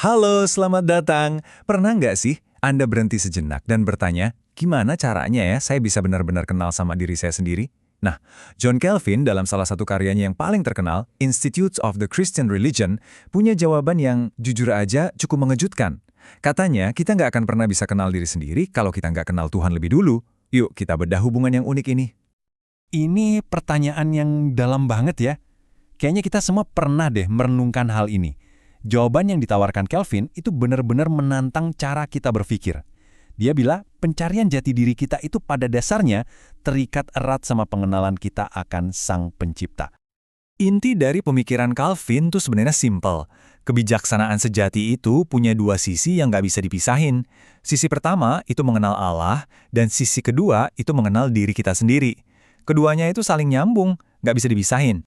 Halo, selamat datang. Pernah nggak sih Anda berhenti sejenak dan bertanya, gimana caranya ya saya bisa benar-benar kenal sama diri saya sendiri? Nah, John Calvin dalam salah satu karyanya yang paling terkenal, Institutes of the Christian Religion, punya jawaban yang jujur aja cukup mengejutkan. Katanya, kita nggak akan pernah bisa kenal diri sendiri kalau kita nggak kenal Tuhan lebih dulu. Yuk, kita bedah hubungan yang unik ini. Ini pertanyaan yang dalam banget ya. Kayaknya kita semua pernah deh merenungkan hal ini. Jawaban yang ditawarkan Calvin itu benar-benar menantang cara kita berpikir. Dia bilang pencarian jati diri kita itu pada dasarnya terikat erat sama pengenalan kita akan Sang Pencipta. Inti dari pemikiran Calvin tuh sebenarnya simpel. Kebijaksanaan sejati itu punya dua sisi yang nggak bisa dipisahin. Sisi pertama itu mengenal Allah, dan sisi kedua itu mengenal diri kita sendiri. Keduanya itu saling nyambung, nggak bisa dipisahin.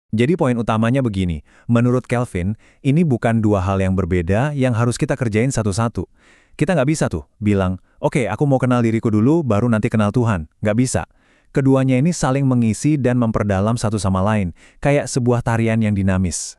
Jadi poin utamanya begini, menurut Calvin, ini bukan dua hal yang berbeda yang harus kita kerjain satu-satu. Kita nggak bisa tuh bilang, oke, aku mau kenal diriku dulu, baru nanti kenal Tuhan. Nggak bisa. Keduanya ini saling mengisi dan memperdalam satu sama lain, kayak sebuah tarian yang dinamis.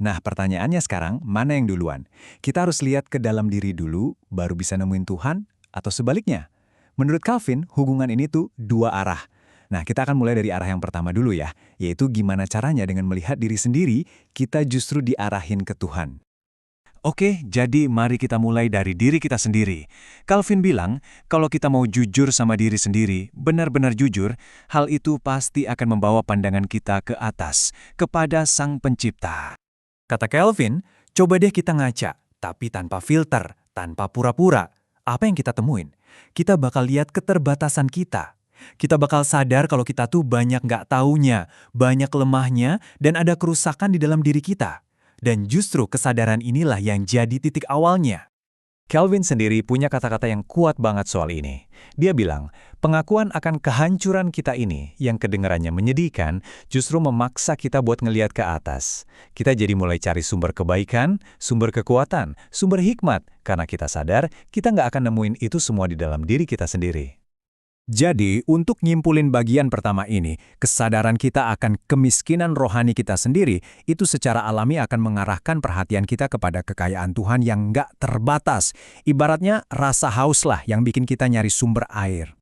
Nah, pertanyaannya sekarang, mana yang duluan? Kita harus lihat ke dalam diri dulu, baru bisa nemuin Tuhan, atau sebaliknya? Menurut Calvin, hubungan ini tuh dua arah. Nah, kita akan mulai dari arah yang pertama dulu ya, yaitu gimana caranya dengan melihat diri sendiri, kita justru diarahin ke Tuhan. Oke, jadi mari kita mulai dari diri kita sendiri. Calvin bilang, kalau kita mau jujur sama diri sendiri, benar-benar jujur, hal itu pasti akan membawa pandangan kita ke atas, kepada Sang Pencipta. Kata Calvin, coba deh kita ngaca, tapi tanpa filter, tanpa pura-pura. Apa yang kita temuin? Kita bakal lihat keterbatasan kita. Kita bakal sadar kalau kita tuh banyak nggak taunya, banyak lemahnya, dan ada kerusakan di dalam diri kita. Dan justru kesadaran inilah yang jadi titik awalnya. Calvin sendiri punya kata-kata yang kuat banget soal ini. Dia bilang, pengakuan akan kehancuran kita ini, yang kedengarannya menyedihkan, justru memaksa kita buat ngelihat ke atas. Kita jadi mulai cari sumber kebaikan, sumber kekuatan, sumber hikmat, karena kita sadar kita nggak akan nemuin itu semua di dalam diri kita sendiri. Jadi, untuk nyimpulin bagian pertama ini, kesadaran kita akan kemiskinan rohani kita sendiri, itu secara alami akan mengarahkan perhatian kita kepada kekayaan Tuhan yang nggak terbatas. Ibaratnya rasa haus lah yang bikin kita nyari sumber air.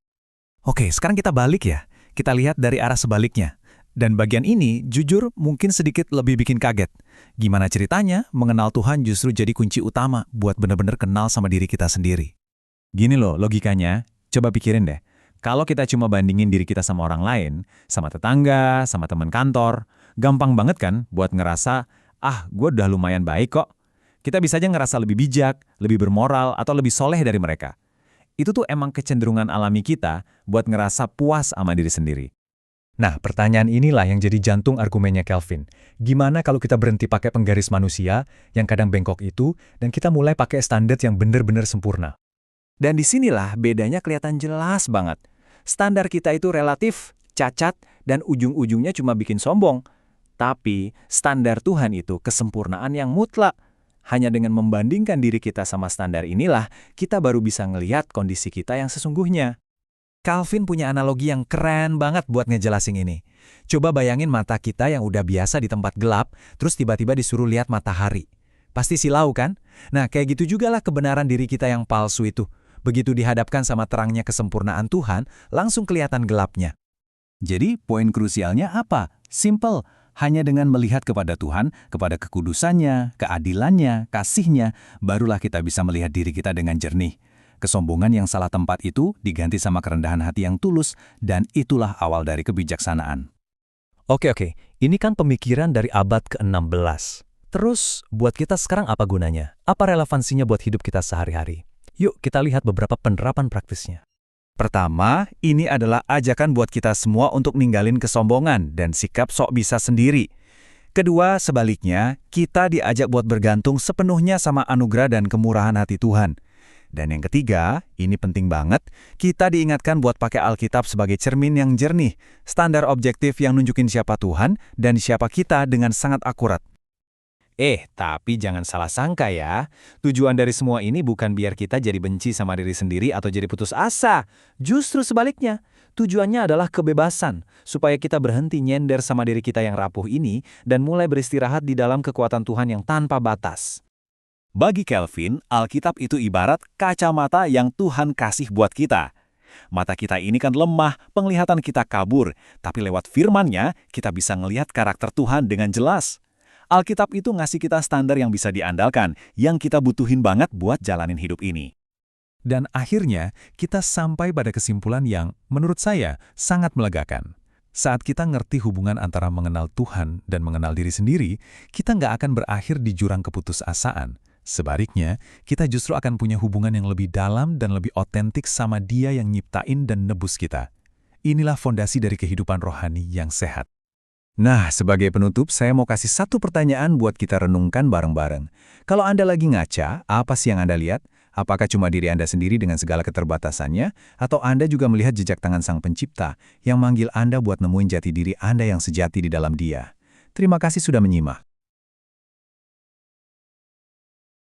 Oke, sekarang kita balik ya. Kita lihat dari arah sebaliknya. Dan bagian ini, jujur, mungkin sedikit lebih bikin kaget. Gimana ceritanya, mengenal Tuhan justru jadi kunci utama buat benar-benar kenal sama diri kita sendiri. Gini loh logikanya, coba pikirin deh. Kalau kita cuma bandingin diri kita sama orang lain, sama tetangga, sama teman kantor, gampang banget kan buat ngerasa, gue udah lumayan baik kok. Kita bisa aja ngerasa lebih bijak, lebih bermoral, atau lebih soleh dari mereka. Itu tuh emang kecenderungan alami kita buat ngerasa puas sama diri sendiri. Nah, pertanyaan inilah yang jadi jantung argumennya Calvin. Gimana kalau kita berhenti pakai penggaris manusia yang kadang bengkok itu, dan kita mulai pakai standar yang benar-benar sempurna? Dan disinilah bedanya kelihatan jelas banget. Standar kita itu relatif, cacat, dan ujung-ujungnya cuma bikin sombong. Tapi standar Tuhan itu kesempurnaan yang mutlak. Hanya dengan membandingkan diri kita sama standar inilah, kita baru bisa ngelihat kondisi kita yang sesungguhnya. Calvin punya analogi yang keren banget buat ngejelasin ini. Coba bayangin mata kita yang udah biasa di tempat gelap, terus tiba-tiba disuruh lihat matahari. Pasti silau kan? Nah, kayak gitu jugalah kebenaran diri kita yang palsu itu. Begitu dihadapkan sama terangnya kesempurnaan Tuhan, langsung kelihatan gelapnya. Jadi, poin krusialnya apa? Simple. Hanya dengan melihat kepada Tuhan, kepada kekudusannya, keadilannya, kasihnya, barulah kita bisa melihat diri kita dengan jernih. Kesombongan yang salah tempat itu diganti sama kerendahan hati yang tulus, dan itulah awal dari kebijaksanaan. Oke, ini kan pemikiran dari abad ke-16. Terus, buat kita sekarang apa gunanya? Apa relevansinya buat hidup kita sehari-hari? Yuk kita lihat beberapa penerapan praktisnya. Pertama, ini adalah ajakan buat kita semua untuk ninggalin kesombongan dan sikap sok bisa sendiri. Kedua, sebaliknya, kita diajak buat bergantung sepenuhnya sama anugerah dan kemurahan hati Tuhan. Dan yang ketiga, ini penting banget, kita diingatkan buat pakai Alkitab sebagai cermin yang jernih, standar objektif yang nunjukin siapa Tuhan dan siapa kita dengan sangat akurat. Tapi jangan salah sangka ya. Tujuan dari semua ini bukan biar kita jadi benci sama diri sendiri atau jadi putus asa. Justru sebaliknya, tujuannya adalah kebebasan, supaya kita berhenti nyender sama diri kita yang rapuh ini dan mulai beristirahat di dalam kekuatan Tuhan yang tanpa batas. Bagi Calvin, Alkitab itu ibarat kacamata yang Tuhan kasih buat kita. Mata kita ini kan lemah, penglihatan kita kabur, tapi lewat firman-Nya kita bisa ngelihat karakter Tuhan dengan jelas. Alkitab itu ngasih kita standar yang bisa diandalkan, yang kita butuhin banget buat jalanin hidup ini. Dan akhirnya, kita sampai pada kesimpulan yang, menurut saya, sangat melegakan. Saat kita ngerti hubungan antara mengenal Tuhan dan mengenal diri sendiri, kita nggak akan berakhir di jurang keputusasaan. Sebaliknya, kita justru akan punya hubungan yang lebih dalam dan lebih otentik sama Dia yang nyiptain dan nebus kita. Inilah fondasi dari kehidupan rohani yang sehat. Nah, sebagai penutup, saya mau kasih satu pertanyaan buat kita renungkan bareng-bareng. Kalau Anda lagi ngaca, apa sih yang Anda lihat? Apakah cuma diri Anda sendiri dengan segala keterbatasannya? Atau Anda juga melihat jejak tangan Sang Pencipta yang manggil Anda buat nemuin jati diri Anda yang sejati di dalam Dia? Terima kasih sudah menyimak.